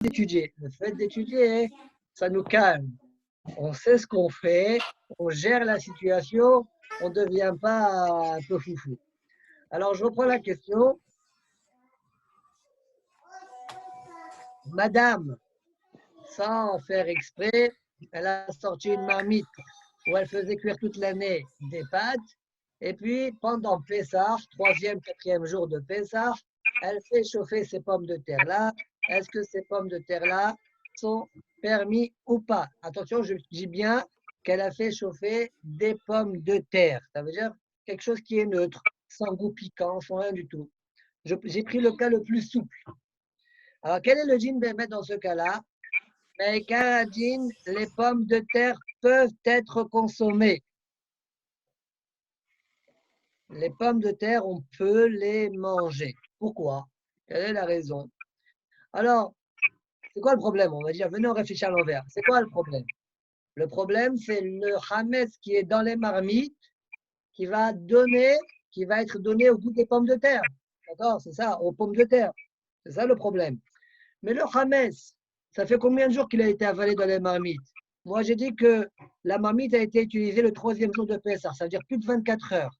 d'étudier. Le fait d'étudier, ça nous calme. On sait ce qu'on fait, on gère la situation, on ne devient pas un peu foufou. Alors, je reprends la question. Madame, sans faire exprès, elle a sorti une marmite où elle faisait cuire toute l'année des pâtes. Et puis, pendant Pessah, troisième, quatrième jour de Pessah, elle fait chauffer ces pommes de terre-là. Est-ce que ces pommes de terre-là sont permis ou pas? Attention, je dis bien qu'elle a fait chauffer des pommes de terre. Ça veut dire quelque chose qui est neutre, sans goût piquant, sans rien du tout. J'ai pris le cas le plus souple. Alors, quel est le djinn bémet dans ce cas-là? Mais Karadine, les pommes de terre peuvent être consommées. Les pommes de terre, on peut les manger. Pourquoi? Quelle est la raison? Alors, c'est quoi le problème? On va dire, venez, on réfléchit à l'envers. C'est quoi le problème? Le problème, c'est le hametz qui est dans les marmites qui va être donné au goût des pommes de terre. D'accord? C'est ça, aux pommes de terre. C'est ça le problème. Mais le hametz, ça fait combien de jours qu'il a été avalé dans les marmites? Moi, j'ai dit que la marmite a été utilisée le troisième jour de Pessah, ça veut dire plus de 24 heures.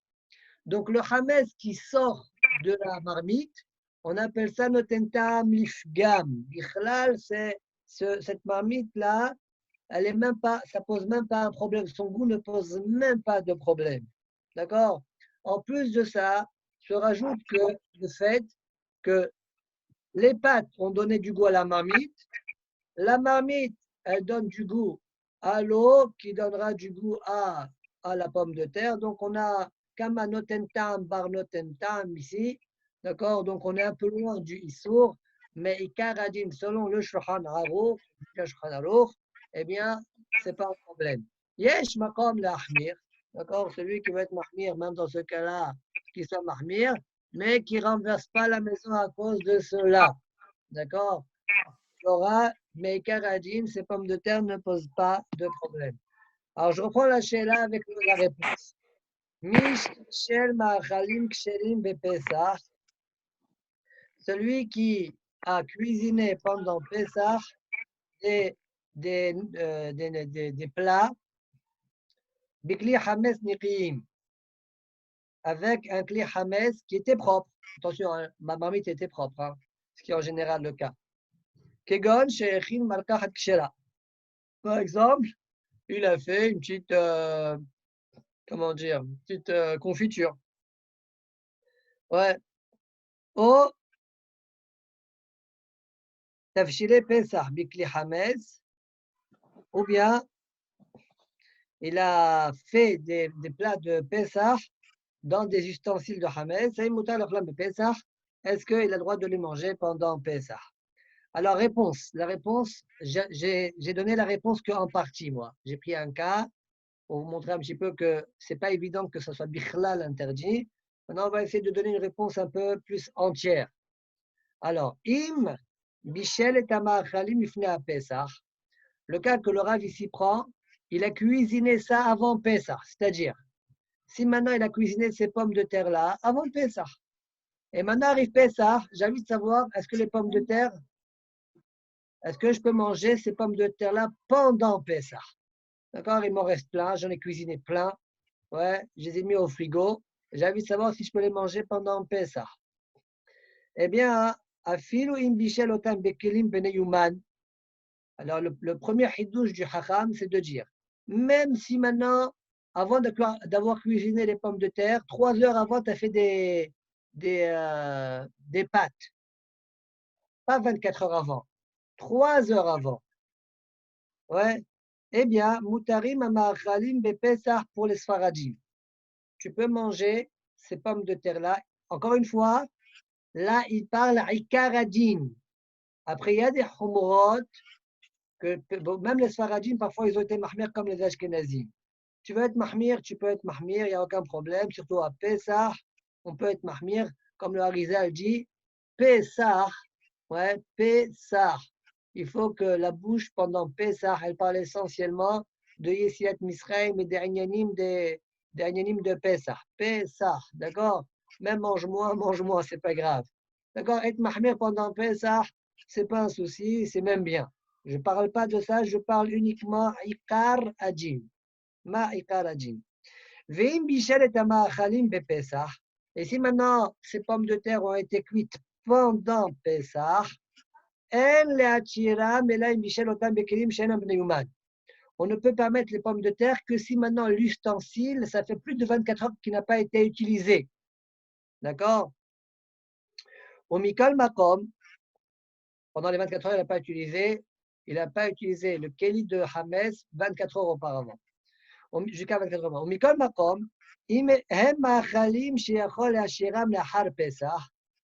Donc, le hametz qui sort de la marmite, on appelle ça notentam lifgam. Bichlal, c'est cette marmite-là, elle est même pas, ça pose même pas un problème. Son goût ne pose même pas de problème. D'accord? En plus de ça, se rajoute que le fait que les pâtes ont donné du goût à la marmite. La marmite, elle donne du goût à l'eau qui donnera du goût à la pomme de terre. Donc, on a Kama notentam bar notentam ici. D'accord? Donc, on est un peu loin du Issour. Mais Ikaradin, selon le Shulchan Aruch, eh bien, ce n'est pas un problème. Yesh maqam lahmir. D'accord? Celui qui veut être mahmir, même dans ce cas-là, qui soit mahmir, mais qui ne renverse pas la maison à cause de cela. D'accord? Laura, mais Karadine, ces pommes de terre ne posent pas de problème. Alors, je reprends la Sheila avec la réponse. Mish shel ma'achalim ksherim bepesach. Celui qui a cuisiné pendant Pessah des, des plats bikli hames niqiyim, avec un kli hames qui était propre. Attention, hein, ma marmite était propre, hein, ce qui est en général le cas. Kegon she'echin markachat kshera. Par exemple, il a fait une petite, comment dire, une petite confiture. Ouais. Au tafshile Pesach bikli hametz, ou bien il a fait des plats de Pesach dans des ustensiles de hametz. Est-ce qu'il a le droit de les manger pendant Pesach? Alors, réponse. La réponse, j'ai donné la réponse qu'en partie, moi. J'ai pris un cas pour vous montrer un petit peu que ce n'est pas évident que ce soit bichlal interdit. Maintenant, on va essayer de donner une réponse un peu plus entière. Alors, im bichel et tama'achalim ifne à Pesach. Le cas que le Rav ici prend, il a cuisiné ça avant Pesach. C'est-à-dire, si maintenant il a cuisiné ces pommes de terre-là avant Pesach, et maintenant arrive Pesach, j'ai envie de savoir, est-ce que les pommes de terre, est-ce que je peux manger ces pommes de terre-là pendant Pesach? D'accord, il m'en reste plein, j'en ai cuisiné plein. Ouais, je les ai mis au frigo. J'ai envie de savoir si je peux les manger pendant Pesach. Eh bien, afilu im bichel otam bekelim beneyuman. Alors, le premier hidouche du Hacham, c'est de dire, même si maintenant, avant d'avoir cuisiné les pommes de terre, 3 heures avant, tu as fait des pâtes. Pas 24 heures avant, 3 heures avant. Ouais. Eh bien, mutarim ama'achalim bepesach pour les sfaradim. Tu peux manger ces pommes de terre-là. Encore une fois, là, il parle à ikaradin. Après, il y a des humrot que même les sfaradim, parfois, ils ont été mahmir comme les ashkenazim. Tu veux être mahmir, tu peux être mahmir, il n'y a aucun problème. Surtout à Pessah, on peut être mahmir, comme le Harizal dit, Pessah, ouais, Pessah. Il faut que la bouche, pendant Pessah, elle parle essentiellement de Yesiat Misraim et des Anyanim de Pessah. Pessah, d'accord? Même mange moins, c'est pas grave. D'accord? Être mahmir pendant Pessah, c'est pas un souci, c'est même bien. Je ne parle pas de ça, je parle uniquement Ikar Ajin. Ma Ikar Ajin. Veim Bishel et Amaachalim Bepesach. Et si maintenant ces pommes de terre ont été cuites pendant Pesach, En Leachira, Melaim Bishel Otam Bekelim Shenam Bneuman. On ne peut pas mettre les pommes de terre que si maintenant l'ustensile, ça fait plus de 24 heures qu'il n'a pas été utilisé. D'accord? Au Mikal Makom, pendant les 24 heures, il n'a pas utilisé. Il n'a pas utilisé le Keli de Hames 24 heures auparavant. Jusqu'à 24 heures. Au Mikal Makom,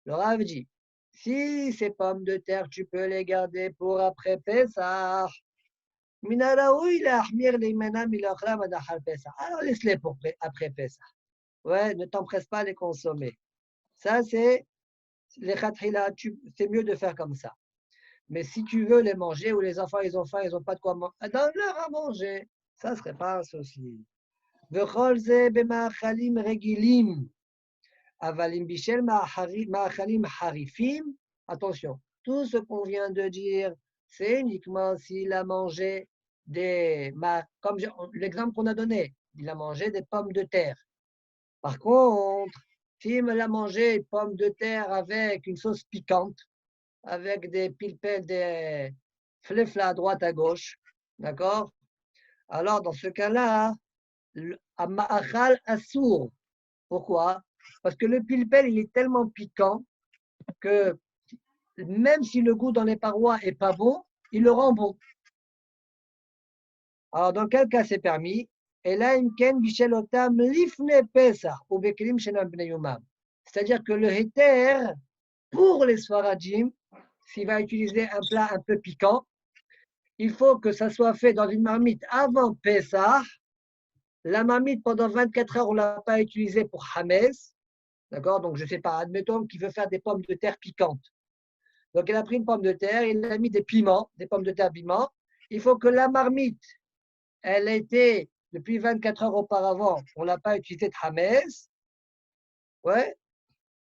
le Rav dit, si ces pommes de terre, tu peux les garder pour après Pesach, alors laisse-les pour après Pesach. Ouais, ne t'empresse pas à les consommer. Ça, c'est les khatrila, c'est mieux de faire comme ça. Mais si tu veux les manger, ou les enfants, ils ont faim, ils n'ont pas de quoi manger, donne-leur à manger. Ça ne serait pas un souci. V'chol ze b'ma'achalim regilim, avalim bishel ma'achalim harifim. Attention, tout ce qu'on vient de dire, c'est uniquement s'il a mangé comme l'exemple qu'on a donné, il a mangé des pommes de terre. Par contre, s'il a mangé des pommes de terre avec une sauce piquante, avec des pilpels, des fleflas à droite à gauche, d'accord? Alors, dans ce cas-là, ma'achal assour. Pourquoi? Parce que le pilpel, il est tellement piquant que même si le goût dans les parois est pas bon, il le rend bon. Alors, dans quel cas c'est permis? C'est-à-dire que le héter, pour les Sfaradim, s'il va utiliser un plat un peu piquant, il faut que ça soit fait dans une marmite avant Pessah. La marmite, pendant 24 heures, on ne l'a pas utilisée pour Hames. D'accord? Donc, je ne sais pas, admettons qu'il veut faire des pommes de terre piquantes. Donc, il a pris une pomme de terre, il a mis des piments, des pommes de terre piments. Il faut que la marmite, elle était depuis 24 heures auparavant, on ne l'a pas utilisée de Hames. Ouais.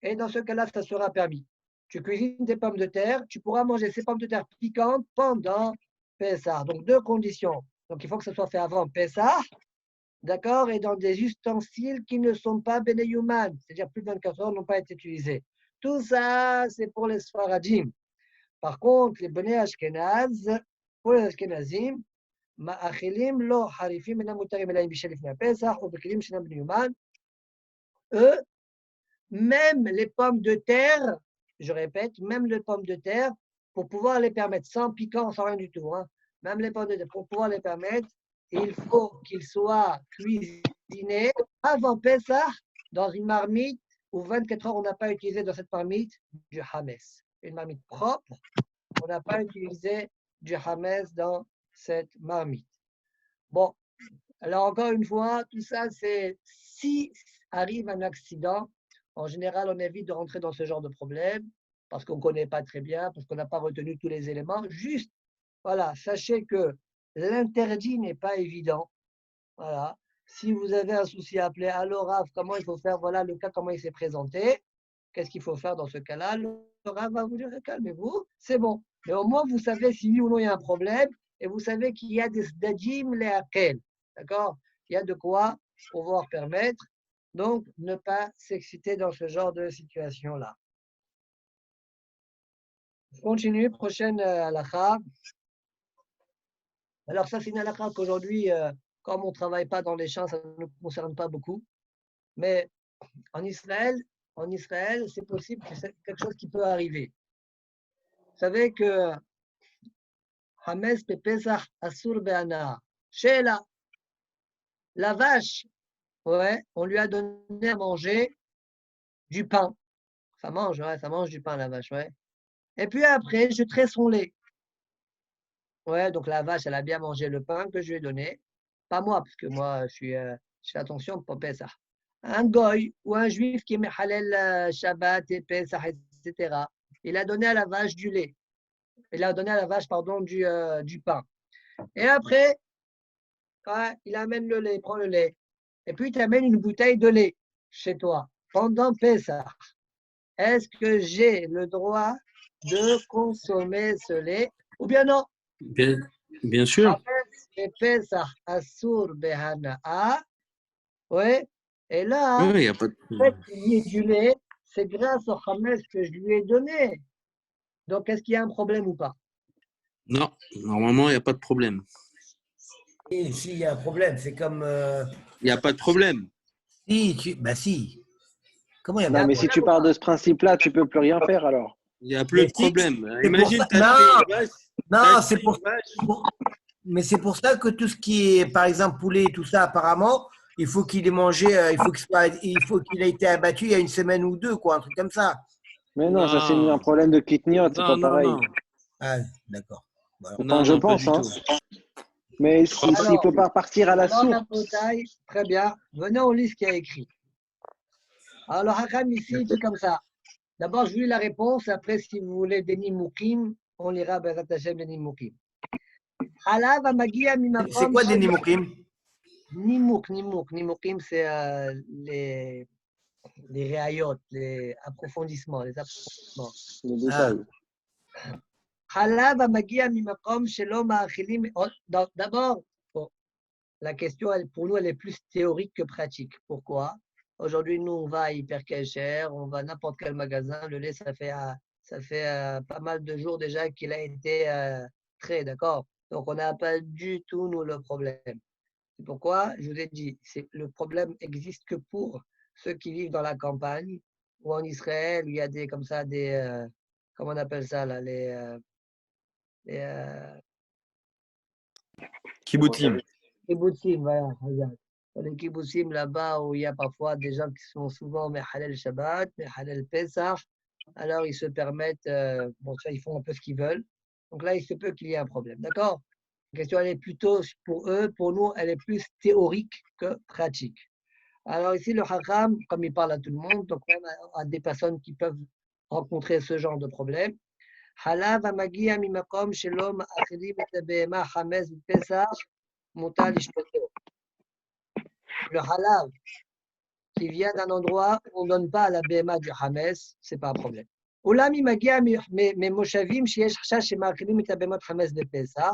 Et dans ce cas-là, ça sera permis. Tu cuisines des pommes de terre, tu pourras manger ces pommes de terre piquantes pendant Pessah. Donc, deux conditions. Donc, il faut que ça soit fait avant Pessah, d'accord, et dans des ustensiles qui ne sont pas bénéhuman, c'est-à-dire plus de 24 heures n'ont pas été utilisés. Tout ça, c'est pour les Sfaradim. Par contre, les Bnei Ashkenaz, pour les Ashkenazim, Ma'achilim lo harifim enam mutarim elaim bishel lifnei Pesach ou bekelim shenam bénéhuman. Eux, même les pommes de terre, je répète, même les pommes de terre, pour pouvoir les permettre, sans piquant, sans rien du tout, hein, même les pommes de terre, pour pouvoir les permettre, il faut qu'ils soient cuisinés avant Pessah dans une marmite où 24 heures on n'a pas utilisé dans cette marmite du Hames. Une marmite propre, on n'a pas utilisé du Hames dans cette marmite. Bon, alors encore une fois, tout ça c'est si arrive un accident. En général, on évite de rentrer dans ce genre de problème parce qu'on ne connaît pas très bien, parce qu'on n'a pas retenu tous les éléments. Juste, voilà, sachez que l'interdit n'est pas évident. Voilà. Si vous avez un souci, appelez alors Rav, comment il faut faire, voilà le cas, comment il s'est présenté. Qu'est-ce qu'il faut faire dans ce cas-là? Le Rav va vous dire, calmez-vous, c'est bon. Mais au moins, vous savez si oui ou non il y a un problème et vous savez qu'il y a des sdadim leakel. D'accord? Il y a de quoi pouvoir permettre. Donc, ne pas s'exciter dans ce genre de situation-là. Je continue, prochaine halakha. Alors, ça, c'est une halakha qu'aujourd'hui, comme on ne travaille pas dans les champs, ça ne nous concerne pas beaucoup. Mais en Israël, c'est possible que c'est quelque chose qui peut arriver. Vous savez que Hames Pesach Asur Be'ana, chez la vache, ouais, on lui a donné à manger du pain. Ça mange, ouais, ça mange du pain, la vache, ouais. Et puis après, je trais son lait. Ouais, donc la vache, elle a bien mangé le pain que je lui ai donné. Pas moi, parce que moi, je fais attention pour Pesach. Un goy ou un juif qui met halal Shabbat et Pesach, etc. Il a donné à la vache du lait. Il a donné à la vache, pardon, du pain. Et après, ouais, il amène le lait, il prend le lait. Et puis, il t'amène une bouteille de lait chez toi pendant Pesach. Est-ce que j'ai le droit de consommer ce lait, ou bien non. Bien sûr. Chametz Pesach Assour Behana'a. Oui. Et là, Oui, il n'y a pas de... le fait qu'il y ait du lait, c'est grâce au Chametz que je lui ai donné. Donc, est-ce qu'il y a un problème ou pas? Non, normalement, il n'y a pas de problème. Et si, il y a un problème. C'est comme. Il n'y a pas de problème. Bah si. Comment il y a Il y a pas Non, un de mais si problème? problème tu ou pars pas? de ce principe-là, tu peux plus rien faire alors. Il n'y a plus Mais de si, problème. c'est pour Imagine, ça. tu as Non, acheté une vache. non, t'as c'est acheté pour, une vache. mais c'est pour ça que tout ce qui est, par exemple, poulet et tout ça, apparemment, il faut qu'il ait mangé, il faut qu'il ait été abattu il y a une semaine ou deux, quoi, un truc comme ça. Mais non, ça c'est un Non, problème de kitniot, c'est pas non, non, pareil. non. Ah, d'accord. Voilà. Enfin, Non, je non, pas pense, du hein. tout. Mais Je crois pas s'il du Alors, faut tout. pas partir à la alors la source, bataille, très bien. Venons au livre qui a écrit. Alors, le Hakam ici dit comme ça. D'abord, je lis la réponse. Après, si vous voulez des Nimoukim, on lira Bezat Hashem les Nimoukim. Halav Amagia C'est Mimakom quoi des Shel nimokim? Nimoukim, c'est les réayot, les approfondissements. le Ah, détail. Halav Amagia Mimakom Shelo Ma'achilim. D'abord, bon, la question, pour nous, elle est plus théorique que pratique. Pourquoi? Aujourd'hui, nous, on va à Hyper Cacher, on va à n'importe quel magasin. Le lait, ça fait pas mal de jours déjà qu'il a été trait, d'accord? Donc, on n'a pas du tout, nous, le problème. C'est pourquoi, je vous ai dit, le problème existe que pour ceux qui vivent dans la campagne ou en Israël, où il y a des, comme ça, comment on appelle ça, là, les Kibbutzim. kibbutzim, voilà, regarde. Dans les kibbutzim, là-bas, où il y a parfois des gens qui sont souvent Mehalel Shabbat, Mehalel Pesach, alors ils se permettent, bon, ça, ils font un peu ce qu'ils veulent. Donc là, il se peut qu'il y ait un problème, d'accord? La question, elle est plutôt pour eux, pour nous, elle est plus théorique que pratique. Alors ici, le Hakam, comme il parle à tout le monde, donc même à des personnes qui peuvent rencontrer ce genre de problème, Halav amagia mimakom shelo ma'achilim et behema chametz b'Pesach mutar lishpoto. Le halav qui vient d'un endroit où on ne donne pas à la BMA du Hametz, ce n'est pas un problème. Olam imagia ממושבים שיש חשש שמאכילים את הבהמות חמץ בפסח,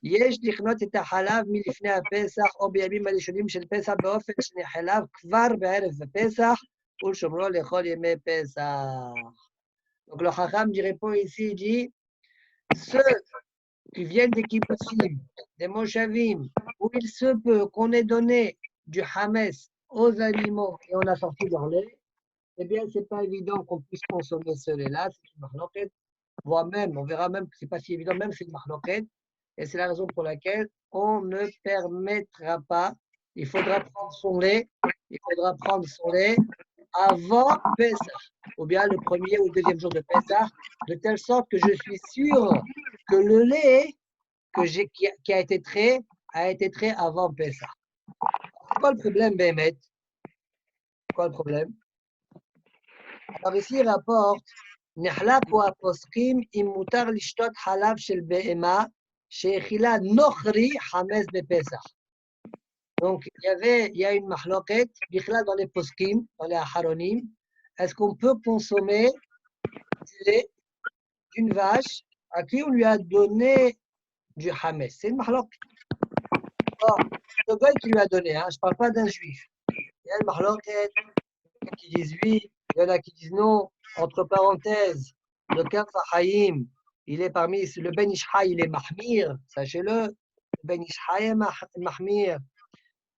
יש לקנות את החלב מלפני הפסח או בימים הראשונים של פסח באופן שנחלב כבר בערב הפסח ולשומרו לכל ימי פסח. Donc le Chacham il répond ici, il dit, ceux qui viennent des kibbutzim, des moshavim, où il se peut qu'on ait donné du hametz aux animaux et on a sorti leur lait, eh bien, ce n'est pas évident qu'on puisse consommer ce lait-là, c'est une mahloket, voire même, on verra même que ce n'est pas si évident, même c'est une mahloket, et c'est la raison pour laquelle on ne permettra pas, il faudra prendre son lait, avant Pessah, ou bien le premier ou le deuxième jour de Pessah, de telle sorte que je suis sûr que le lait qui a été trait avant Pessah. C'est quoi le problème, Bémet? Quoi le problème? Alors ici, il rapporte נחלקו הפוסקים אם מותר לשתות חלב של בהמה שהאכילה נוכרי חמץ בפסח. Donc, il y a une mahloket, dans les poskim, dans les acharonim. Est-ce qu'on peut consommer du lait d'une vache à qui on lui a donné du hametz? C'est une mahloket. Le gars qui lui a donné, hein, je ne parle pas d'un juif. Il y a une mahloket, il y en a qui disent oui, il y en a qui disent non. Entre parenthèses, le Kaf Haïm, il est parmi, le Ben Ishai, il est mahmir, sachez-le. Le Ben Ishai est mahmir.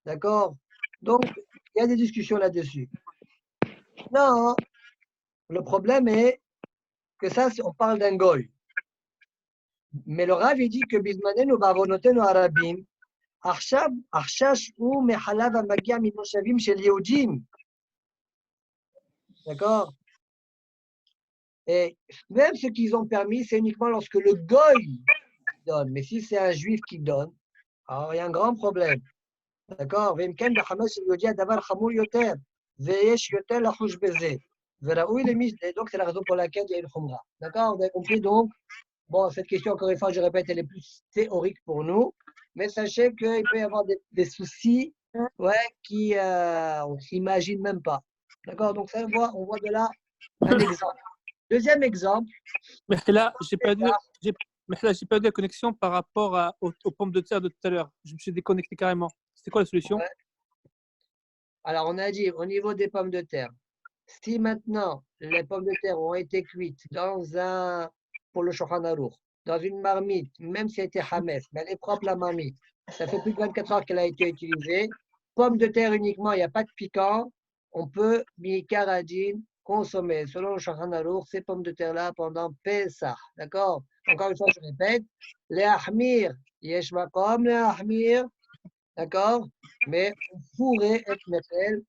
D'accord? Donc, il y a des discussions là-dessus. Non, le problème est que ça, on parle d'un goy. Mais le Rav, il dit que Bismanen ou Bavonotenu Arabim, Archash ou Mehalav Amagia Mimoshavim chez Yehudim. D'accord? Et même ce qu'ils ont permis, c'est uniquement lorsque le goy donne. Mais si c'est un juif qui donne, alors il y a un grand problème. D'accord? Vemken Bahamas Yehudi Adavar Chamour Yoter. Veyesh Yoter Lachouch Beze. Donc, c'est la raison pour laquelle il y a une khumra. D'accord? Vous avez compris? Donc, bon, cette question, encore une fois, je répète, elle est plus théorique pour nous. Mais sachez qu'il peut y avoir des soucis ouais, on ne s'imagine même pas. D'accord? Donc, ça, on voit de là un exemple. Deuxième exemple, Mais là, j'ai perdu la connexion par rapport aux pommes de terre de tout à l'heure. Je me suis déconnecté carrément. C'était quoi la solution? ouais. Alors on a dit au niveau des pommes de terre, si maintenant les pommes de terre ont été cuites pour le Shulchan Aruch, dans une marmite, même si elle était Hametz, mais elle est propre la marmite, ça fait plus de 24 heures qu'elle a été utilisée, pommes de terre uniquement, il n'y a pas de piquant, on peut, mi-karadine, consommer, selon le Shulchan Aruch, ces pommes de terre-là pendant Pesach. D'accord? Encore une fois, je répète, les ahmir, yesh makom, les ahmir, d'accord? Mais on pourrait être mechel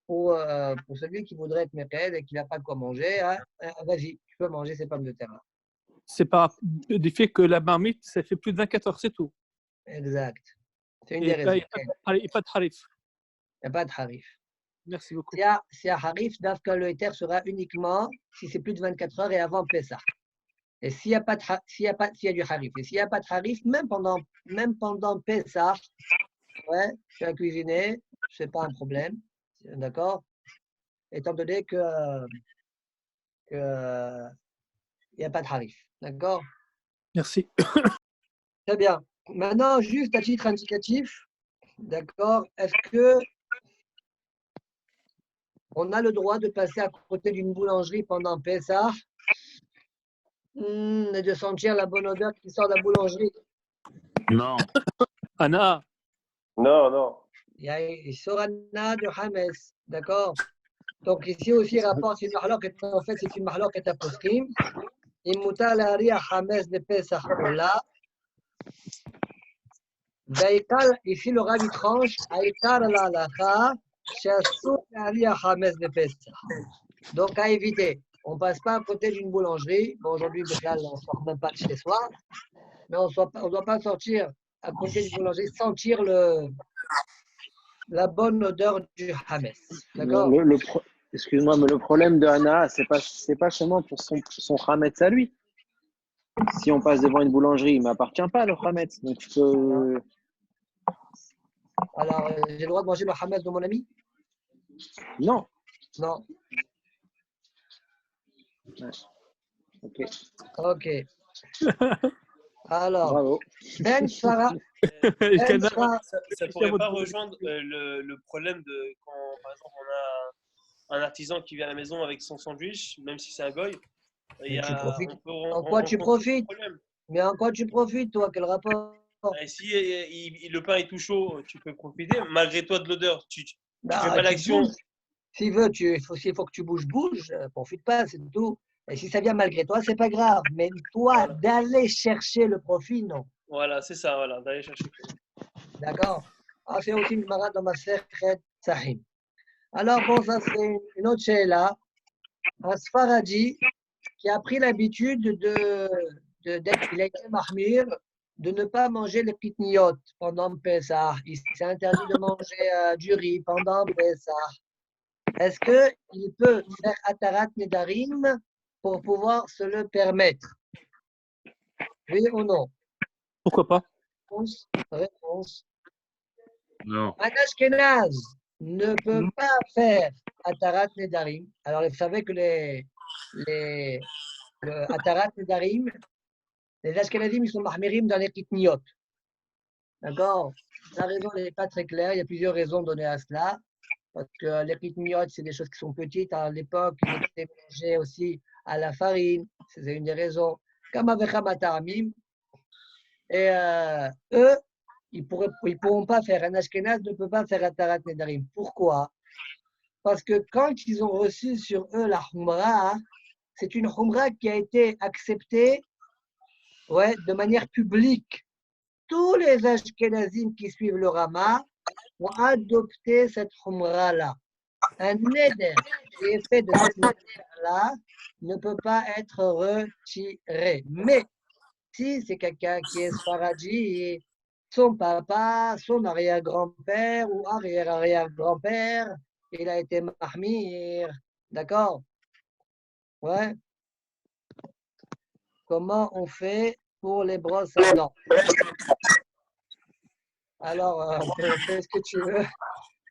pour celui qui voudrait être mechel et qui n'a pas de quoi manger. Hein, vas-y, tu peux manger ces pommes de terre-là. C'est par du fait que la marmite, ça fait plus de 24 heures, c'est tout. Exact. C'est une Et des pas- raisons. il n'y a pas de harif. Il n'y a pas de harif. Merci beaucoup. S'il y a harif, Dafka le éther sera uniquement si c'est plus de 24 heures et avant Pessah. Et s'il y a du harif, et s'il n'y a pas de harif, même pendant Pessah, ouais, tu as cuisiné, ce n'est pas un problème. D'accord? Étant donné que il n'y a pas de harif. D'accord? Merci. Très bien. Maintenant, juste à titre indicatif, d'accord, est-ce que on a le droit de passer à côté d'une boulangerie pendant Pessah et de sentir la bonne odeur qui sort de la boulangerie? Non. Anna, Non, non. Il y a une sorana de Hames, d'accord? Donc ici aussi, rapport, c'est une mahloket, en fait, c'est une mahloket à poskim. Il mutar la ria Hames de Pessah là. Ici, le rabbi tranche, Aïkar la halacha, she'asur la ria Hames de Pessah. Donc, à éviter. On ne passe pas à côté d'une boulangerie. Bon, aujourd'hui, on ne sort même pas de chez soi. Mais on ne doit pas sortir à côté d'une boulangerie, sentir la bonne odeur du Hames. D'accord? Excuse-moi, mais le problème de Hana, c'est pas seulement pour son Hametz à lui. Si on passe devant une boulangerie, il ne m'appartient pas le Hametz. Donc, je peux... Alors, j'ai le droit de manger le Hames de mon ami? Non. Non. Ouais. Ok. Ok. Alors, Bravo. Ben Sarah. Elkana, Ça pourrait pas rejoindre le problème de quand, par exemple, on a un artisan qui vient à la maison avec son sandwich, même si c'est un goy. Mais tu profites. On peut En quoi tu profites? Mais en quoi tu profites, toi? Quel rapport? Et si le pain est tout chaud, tu peux profiter. Malgré toi de l'odeur, tu fais pas Tu l'action. bouges. S'il faut que tu bouges, profite pas, c'est tout. Et si ça vient malgré toi, c'est pas grave. Mais toi, Voilà. d'aller chercher le profit, non. Voilà, c'est ça, voilà, d'aller chercher. D'accord? Ah, c'est aussi une marade dans ma Sechet Sahim. Alors, bon, ça, c'est une autre là. Un Sfaradi qui a pris l'habitude d'être, il a été mahmir, de ne pas manger les pitniot pendant Pessah. Il s'est interdit de manger du riz pendant Pessah. Est-ce qu'il peut faire Atarat Nedarim pour pouvoir se le permettre? Oui ou non? pourquoi pas? Réponse. Non. Un Ashkenaz ne peut pas faire Atarat Nedarim. Alors, vous savez que le Atarat Nedarim, les Ashkenazim, ils sont mahmirim dans les kitniot. D'accord? La raison n'est pas très claire. Il y a plusieurs raisons données à cela. Parce que les kitniot, c'est des choses qui sont petites. À l'époque, ils étaient mélangés aussi à la farine. C'est une des raisons. Comme avec Hamatamim. Et eux, ils pourront pas faire. Un Ashkenaz ne peut pas faire Atarat Nedarim. Pourquoi? Parce que quand ils ont reçu sur eux la Humra, c'est une Humra qui a été acceptée de manière publique. Tous les Ashkenazim qui suivent le Rama ont adopté cette Humra-là. Un Neder qui est fait de cette manière-là ne peut pas être retiré. Mais si c'est quelqu'un qui est Sfaradi, son papa, son arrière-grand-père ou arrière-arrière-grand-père, il a été mahmir. D'accord? Ouais. Comment on fait pour les brosses à dents? Alors, fais ce que tu veux.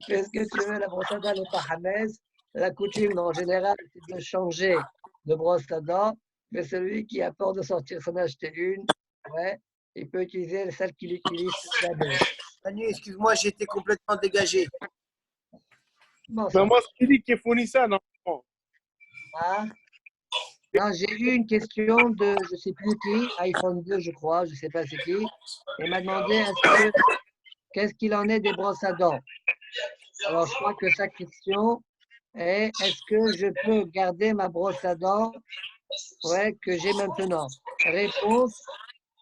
Fais ce que tu veux. La brosse à dents n'est pas Hametz. La coutume, en général, c'est de changer de brosse à dents, mais celui qui a peur de sortir s'en acheter une, ouais, il peut utiliser celle qu'il utilise toute l'année. Manu, excuse-moi, j'étais complètement dégagé. Bon, Mais ça. moi, c'est lui qui fournit ça, non? Ah. Non, j'ai eu une question de, je ne sais plus qui, iPhone 2, je crois, je ne sais pas c'est qui. Il m'a demandé qu'est-ce qu'il en est des brosses à dents. Alors, je crois que sa question est est-ce que je peux garder ma brosse à dents ouais, que j'ai maintenant? Réponse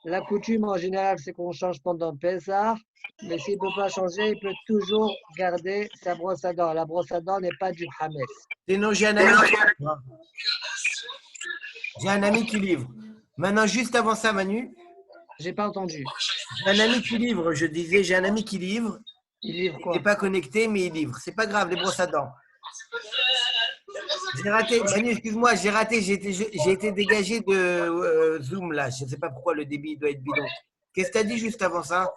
la coutume en général, c'est qu'on change pendant Pessah, mais s'il ne peut pas changer, il peut toujours garder sa brosse à dents. La brosse à dents n'est pas du Hametz. Sinon, j'ai un ami qui livre. J'ai un ami qui livre. Maintenant, juste avant ça, Manu, J'ai pas entendu. j'ai un ami qui livre. Je disais, j'ai un ami qui livre. Il livre Il quoi? n'est pas connecté, mais il livre. C'est pas grave, les brosses à dents. J'ai raté, Manu, excuse-moi, j'ai raté. J'ai été dégagé de Zoom là. Je ne sais pas pourquoi le débit doit être bidon. Qu'est-ce que tu as dit juste avant ça?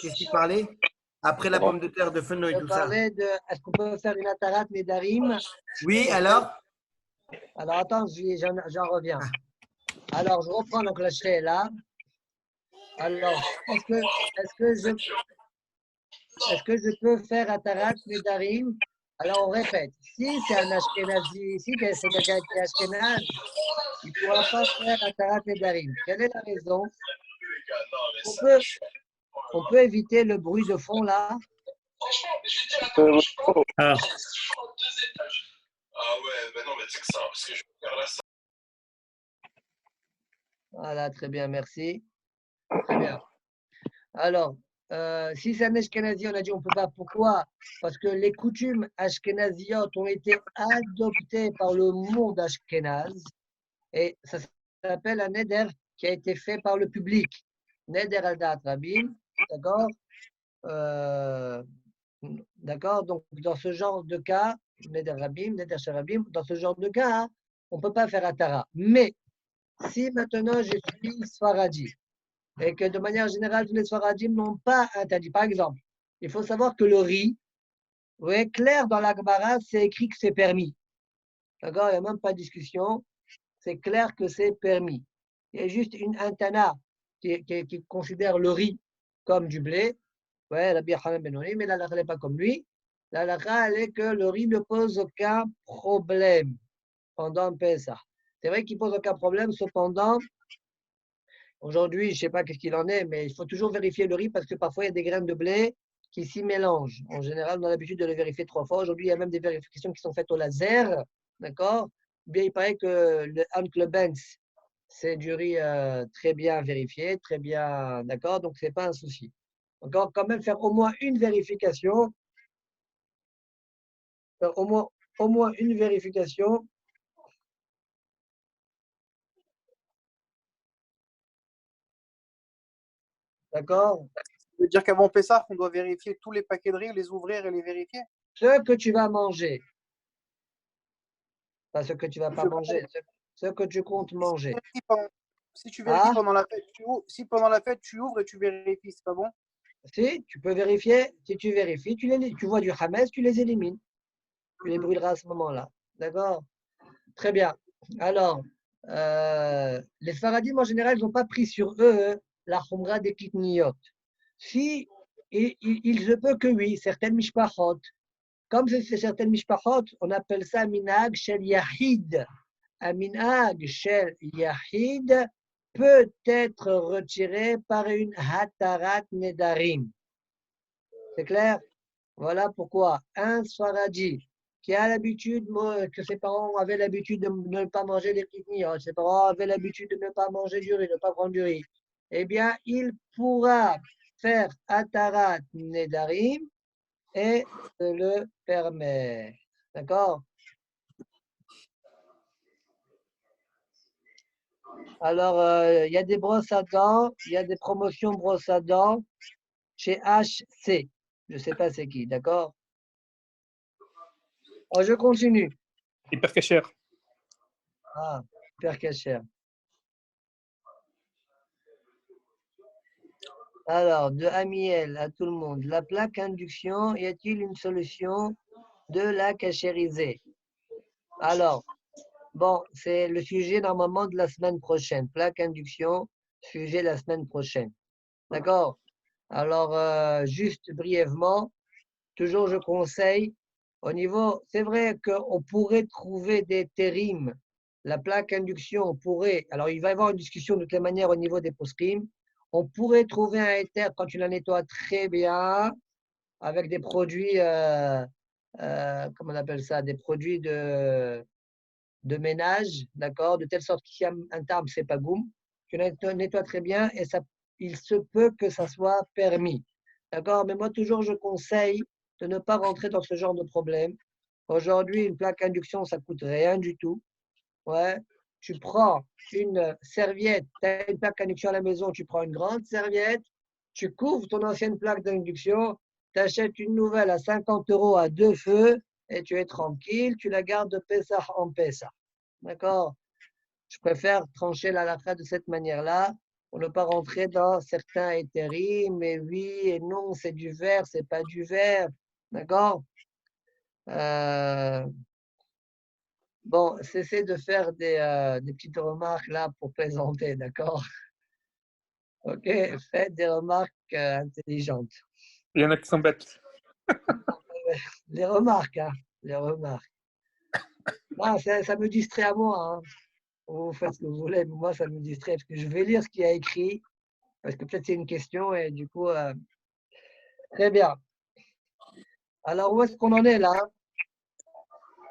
Qu'est-ce que tu parlais? Après la pomme de terre de Feno et Je tout ça. parlais de est-ce qu'on peut faire une atarat Nedarim? Oui, alors? Alors attends, j'en reviens. Alors je reprends donc la là. Alors, est-ce que je peux faire atarat Nedarim? Alors on répète. Si c'est un Ashkenazi, si c'est quelqu'un qui est Ashkenaz, il ne pourra pas faire atarat Nedarim. Quelle est la raison? On peut éviter le bruit de fond là. Ah, Voilà, très bien, merci. Très bien. Alors, si c'est un Ashkenazi, on a dit on ne peut pas. Pourquoi? Parce que les coutumes ashkénaziotes ont été adoptées par le monde ashkénaz et ça s'appelle un neder qui a été fait par le public. Neder al-Da'at Rabim, d'accord? D'accord? Donc, dans ce genre de cas, Neder Rabim, Neder Sharabim, dans ce genre de cas, hein, on ne peut pas faire Atara. Mais si maintenant je suis Sfaradi et que de manière générale, tous les Sfaradim n'ont pas interdit, par exemple, il faut savoir que le riz, ouais, clair dans la Gemara, c'est écrit que c'est permis. D'accord? Il n'y a même pas de discussion. C'est clair que c'est permis. Il y a juste un Tana qui considère le riz comme du blé. Ouais, la bière Benoni, mais la halakha n'est pas comme lui. La halakha, elle est que le riz ne pose aucun problème pendant Pessah. C'est vrai qu'il pose aucun problème, cependant, aujourd'hui, je ne sais pas qu'est-ce qu'il en est, mais il faut toujours vérifier le riz parce que parfois, il y a des graines de blé qui s'y mélangent. En général, on a l'habitude de le vérifier 3 fois. Aujourd'hui, il y a même des vérifications qui sont faites au laser. D'accord? Bien, il paraît que le Uncle Benz, c'est du riz très bien vérifié, très bien. D'accord? Donc, ce n'est pas un souci. Encore, quand même, faire au moins une vérification. Faire au moins une vérification. D'accord? Ça veut dire qu'avant Pessah, on doit vérifier tous les paquets de riz, les ouvrir et les vérifier? Ce que tu vas manger. Pas ce que tu ne vas pas manger, ce que tu comptes manger. Si tu vérifies Ah, pendant la fête, si pendant la fête, tu ouvres et tu vérifies, c'est pas bon? si, tu peux vérifier. Si tu vérifies, tu vois du Hametz, tu les élimines. Tu les brûleras à ce moment-là. D'accord? Très bien. Alors, les Faradim, en général, ils n'ont pas pris sur eux la Khumra des Kitniyot. Si, il se peut que oui, certaines Mishpachot, comme c'est certaines Mishpachot, on appelle ça Minag Shel Yahid. Un Minag Shel Yahid peut être retiré par une Hatarat Nedarim. C'est clair? Voilà pourquoi un Sfaradi qui a l'habitude, que ses parents avaient l'habitude de ne pas manger des kitniyot, ses parents avaient l'habitude de ne pas manger du riz, de ne pas prendre du riz, eh bien, il pourra faire Atarat Nedarim et se le permet. D'accord? Alors, il y a des brosses à dents, il y a des promotions brosses à dents chez HC. Je ne sais pas c'est qui, d'accord? Alors, je continue. Hyper cacher. Ah, Père Cacher. Alors, de Amiel à tout le monde, la plaque induction, y a-t-il une solution de la cachériser? Alors, Bon, c'est le sujet normalement de la semaine prochaine. Plaque induction, sujet la semaine prochaine. D'accord? Alors, juste brièvement, toujours je conseille, au niveau, c'est vrai qu'on pourrait trouver des térimes. La plaque induction, on pourrait, alors il va y avoir une discussion de toutes les manières au niveau des post-crimes. On pourrait trouver un éther quand tu la nettoies très bien, avec des produits, comment on appelle ça, des produits de ménage, d'accord, de telle sorte qu'il y a un terme, c'est pas goum. Tu nettoies très bien et ça, il se peut que ça soit permis. D'accord? Mais moi, toujours, je conseille de ne pas rentrer dans ce genre de problème. Aujourd'hui, une plaque induction, ça coûte rien du tout. Ouais. Tu prends une serviette, tu as une plaque induction à la maison, tu prends une grande serviette, tu couvres ton ancienne plaque d'induction, tu achètes une nouvelle à 50 € à 2 feux et tu es tranquille, tu la gardes de Pessah en Pessah. D'accord? Je préfère trancher la halakha de cette manière-là pour ne pas rentrer dans certains hétéris, mais oui et non, c'est du verre, c'est pas du verre. D'accord? Bon, cessez de faire des petites remarques là pour plaisanter, d'accord? Ok, faites des remarques intelligentes. Il y en a qui sont bêtes. Les remarques, hein, les remarques. Non, ça me distrait à moi, hein. Vous faites ce que vous voulez, mais moi, ça me distrait parce que je vais lire ce qu'il y a écrit, parce que peut-être c'est une question et du coup, très bien. Alors, où est-ce qu'on en est là?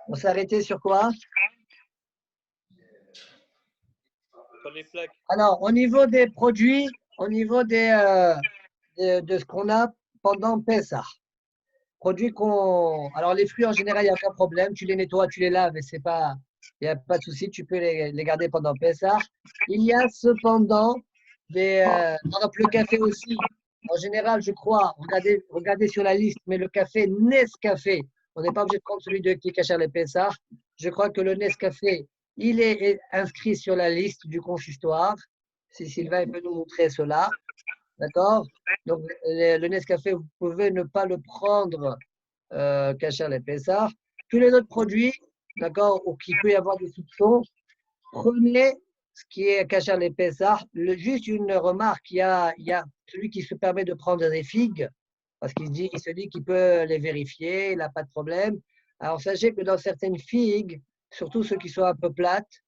On s'est arrêté sur quoi? Sur les plaques. Alors, au niveau des produits, au niveau de ce qu'on a pendant Pessah. Produits qu'on. Alors, les fruits en général, il n'y a pas de problème. Tu les nettoies, tu les laves et c'est pas. Il n'y a pas de souci, tu peux les garder pendant Pessah. Il y a cependant par exemple, le café aussi. En général, je crois, regardez sur la liste, mais le café Nescafé, on n'est pas obligé de prendre celui de qui cache les Pessah. Je crois que le Nescafé, il est inscrit sur la liste du consistoire. Si Sylvain peut nous montrer cela. D'accord? Donc, le Nescafé, vous pouvez ne pas le prendre Kacher les Pessah. Tous les autres produits, d'accord, ou qui peut y avoir des soupçons, prenez ce qui est Kacher les Pessah. Juste une remarque, il y a celui qui se permet de prendre des figues, parce il se dit qu'il peut les vérifier, il n'a pas de problème. Alors, sachez que dans certaines figues, surtout ceux qui sont un peu plates,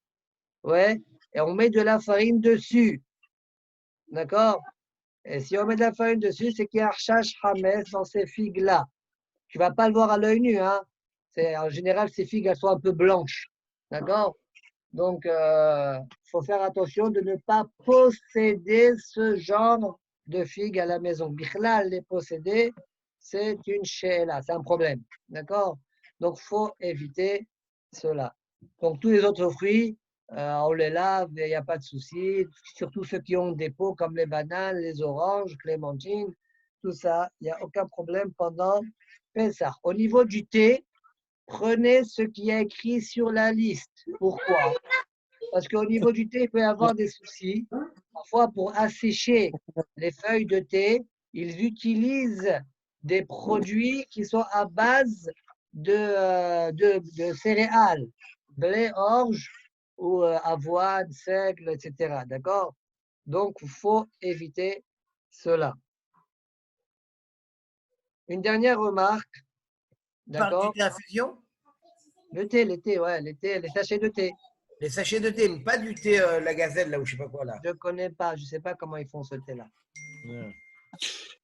ouais, et on met de la farine dessus. D'accord? Et si on met de la farine dessus, c'est qu'il y a un Archash Hametz dans ces figues-là. Tu ne vas pas le voir à l'œil nu. Hein. En général, ces figues, elles sont un peu blanches. D'accord? Donc, il faut faire attention de ne pas posséder ce genre de figues à la maison. Bichlal, les posséder, c'est une she'ela, c'est un problème. D'accord? Donc, il faut éviter cela. Donc, tous les autres fruits, on les lave, il n'y a pas de souci. Surtout ceux qui ont des peaux comme les bananes, les oranges, clémentines, tout ça, il n'y a aucun problème pendant Pessah. Au niveau du thé, prenez ce qui est écrit sur la liste. Pourquoi? Parce qu'au niveau du thé, il peut y avoir des soucis. Parfois, pour assécher les feuilles de thé, ils utilisent des produits qui sont à base de céréales, blé, orge ou avoine, seigle, etc. D'accord? Donc, il faut éviter cela. Une dernière remarque. Parle du D'accord? thé infusion? Le thé, ouais, les sachets de thé. Les sachets de thé, mais pas du thé la gazelle là ou je sais pas quoi là. Je ne connais pas, je ne sais pas comment ils font ce thé-là.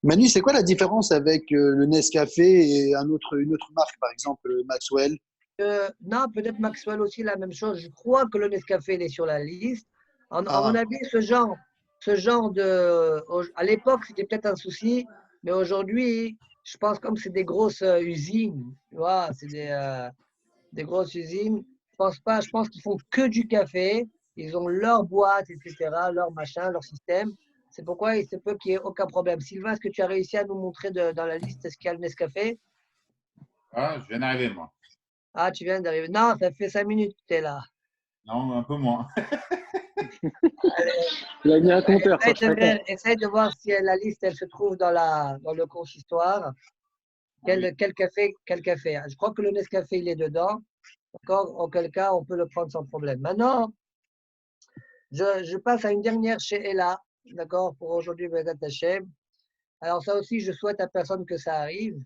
Manu, c'est quoi la différence avec le Nescafé et une autre marque, par exemple Maxwell? Non, peut-être Maxwell aussi la même chose. Je crois que le Nescafé il est sur la liste. À mon avis, ce genre de. À l'époque, c'était peut-être un souci, mais aujourd'hui, je pense comme c'est des grosses usines, tu vois, c'est des grosses usines. Je pense pas, je pense qu'ils font que du café. Ils ont leur boîte, etc., leur machin, leur système. C'est pourquoi il se peut qu'il n'y ait aucun problème. Sylvain, est-ce que tu as réussi à nous montrer dans la liste ce qu'il y a le Nescafé? Ah, je viens d'arriver, moi. Ah, tu viens d'arriver. Non, ça fait 5 minutes que tu es là. Non, un peu moins. Il a mis un compteur. Essaye de voir si la liste elle se trouve dans le consistoire. Quel café? Je crois que le Nescafé il est dedans. D'accord? Auquel cas, on peut le prendre sans problème. Maintenant, je passe à une dernière She'ela, d'accord, pour aujourd'hui, Bezat Hashem. Alors, ça aussi, je souhaite à personne que ça arrive,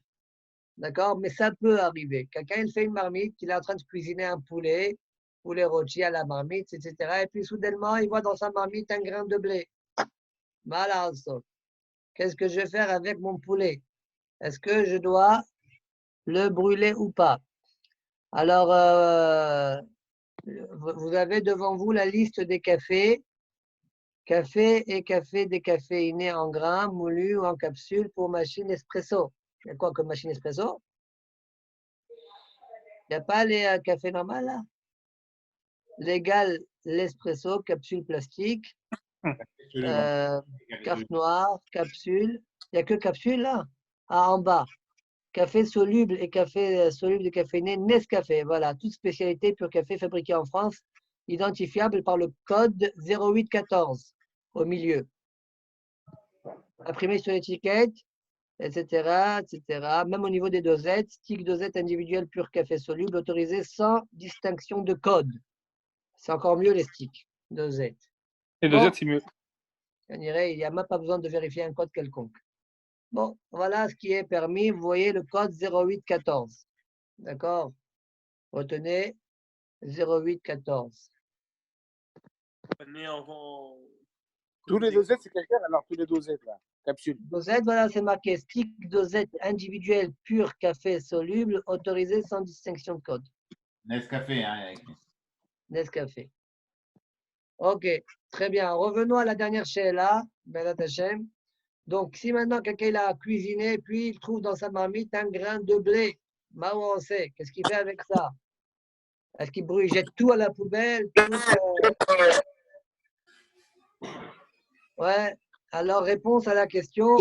d'accord, mais ça peut arriver. Quelqu'un, il fait une marmite, il est en train de cuisiner un poulet rôti à la marmite, etc. Et puis, soudainement, il voit dans sa marmite un grain de blé. Malade. Qu'est-ce que je vais faire avec mon poulet? Est-ce que je dois le brûler ou pas? Alors, vous avez devant vous la liste des cafés. Café et café décaféiné en grains, moulu ou en capsule pour machine espresso. Il y a quoi comme machine espresso? Il n'y a pas les cafés normaux là? Légal, l'espresso, capsule plastique, carte noire, capsule. Il n'y a que capsule là? Ah, en bas. Café soluble et café soluble décaféiné, Nescafé. Voilà, toute spécialité pur café fabriquée en France, identifiable par le code 0814 au milieu. Imprimé sur l'étiquette, etc., etc. Même au niveau des dosettes, stick dosette individuelle pur café soluble, autorisé sans distinction de code. C'est encore mieux les sticks dosettes. Les Bon, dosettes, c'est mieux. on dirait, il n'y a même pas besoin de vérifier un code quelconque. Bon, voilà ce qui est permis. Vous voyez le code 0814. D'accord? Retenez 0814. Mais avant. Tous les dosettes, c'est quelqu'un, alors tous les dosettes, là. Capsule. Dosette, voilà, c'est marqué stick dosette individuelle pur café soluble, autorisé sans distinction de code. Nescafé, hein, avec. Nescafé. Ok, très bien. Revenons à la dernière She'ela, Bezat Hashem. Donc, si maintenant quelqu'un a cuisiné, puis il trouve dans sa marmite un grain de blé, Maou on sait, qu'est-ce qu'il fait avec ça? Est-ce qu'il brûle, il jette tout à la poubelle? Ouais, alors réponse à la question.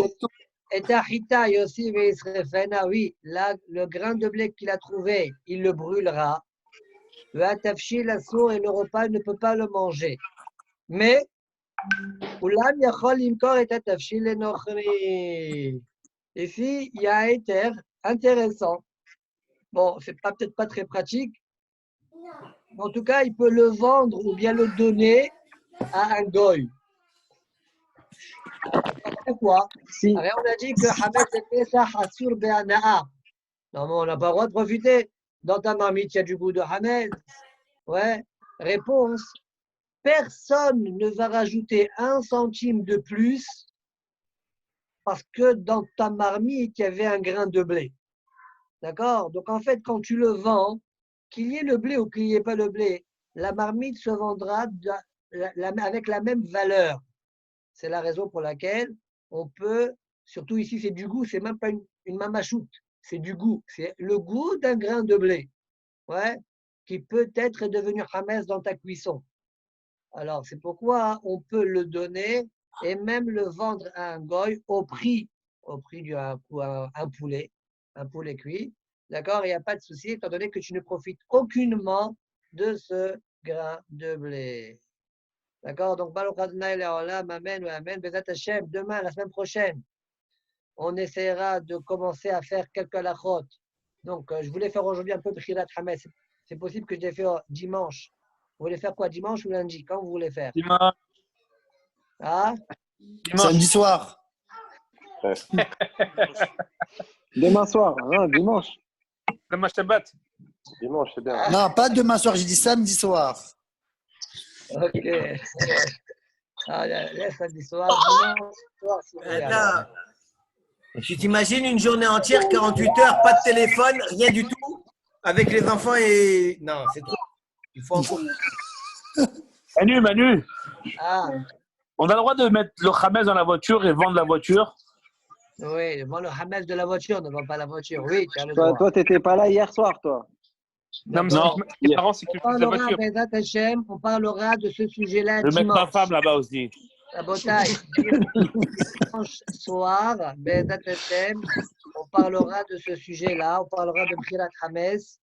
Et Tahita Yossi Veisrefena, oui, là, le grain de blé qu'il a trouvé, il le brûlera. Le Atafshi, la sourd et le repas ne peut pas le manger. Mais, Ulam Yachol Imkor et Atafshi les Nochri. Ici, il y a un éther intéressant. Bon, c'est peut-être pas très pratique. Mais en tout cas, il peut le vendre ou bien le donner à un goy. Pourquoi? Si, On a dit que Hametz et Pesach Assur Be'ana'a. Non, mais on n'a pas le droit de profiter. Dans ta marmite, il y a du goût de Hametz. Ouais. Réponse. Personne ne va rajouter 1 centime de plus parce que dans ta marmite, il y avait un grain de blé. D'accord? Donc, en fait, quand tu le vends, qu'il y ait le blé ou qu'il n'y ait pas le blé, la marmite se vendra avec la même valeur. C'est la raison pour laquelle on peut, surtout ici, c'est du goût, c'est même pas une mamachoute, c'est du goût. C'est le goût d'un grain de blé, ouais, qui peut-être est devenu Hametz dans ta cuisson. Alors, c'est pourquoi on peut le donner et même le vendre à un goy au prix d'un poulet cuit. D'accord? Il n'y a pas de souci, étant donné que tu ne profites aucunement de ce grain de blé. D'accord? Donc, Baruch Adonai Le'olam, Amen ou Amen. Bezat Hashem, demain, la semaine prochaine, on essaiera de commencer à faire quelques halachot. Donc, je voulais faire aujourd'hui un peu de Khirat Hametz. C'est possible que je l'ai fait dimanche. Vous voulez faire quoi, dimanche ou lundi? Quand vous voulez faire? Dimanche. Ah? Samedi soir. demain soir, hein, dimanche. Demain Shabbat. Dimanche, c'est bien. Non, pas demain soir, j'ai dit samedi soir. Ok. Ah, laisse samedi soir, dimanche soir. Attends. Tu t'imagines une journée entière, 48 heures, pas de téléphone, rien du tout, avec les enfants et. Non, c'est trop. Il faut encore. Manu, Ah, on a le droit de mettre le Hametz dans la voiture et vendre la voiture. oui, bon, le Hametz de la voiture ne vend pas la voiture. Oui, tu as le droit. Toi, t'étais pas là hier soir, toi. Non, mais Non. ce qui est marrant, c'est que On le prix de la parlera, voiture. Bezat Hashem, on parlera de ce sujet-là Je vais mettre ma dimanche. femme là-bas aussi. Rabotai, dimanche soir, Bezat Hashem, on parlera de ce sujet-là, on parlera de Bchirat Hametz.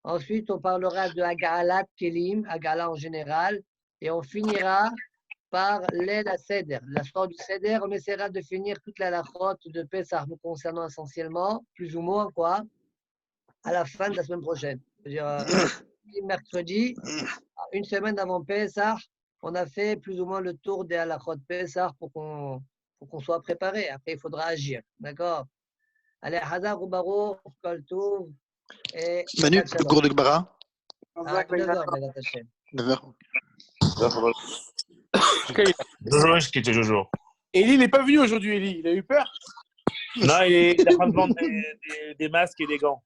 Ensuite, on parlera de Agalat Kelim, Agala en général, et on finira par l'aide à Seder. La soirée du Seder, on essaiera de finir toute la lachot de Pessah nous concernant essentiellement, plus ou moins quoi, à la fin de la semaine prochaine. C'est-à-dire mercredi, une semaine avant Pessah, on a fait plus ou moins le tour des halakhot Pessah pour qu'on soit préparé. Après, il faudra agir. D'accord? Allez, Hazak ou Baruch, Kol Tov. Et Manu, Shabbat le Shalom. cours de Gbara À 9h, Bezat Hashem. 9h. Jojo, ce qui était Jojo. Eli, il n'est pas venu aujourd'hui, Eli. Il a eu peur. Non, il est en train de vendre des masques et des gants.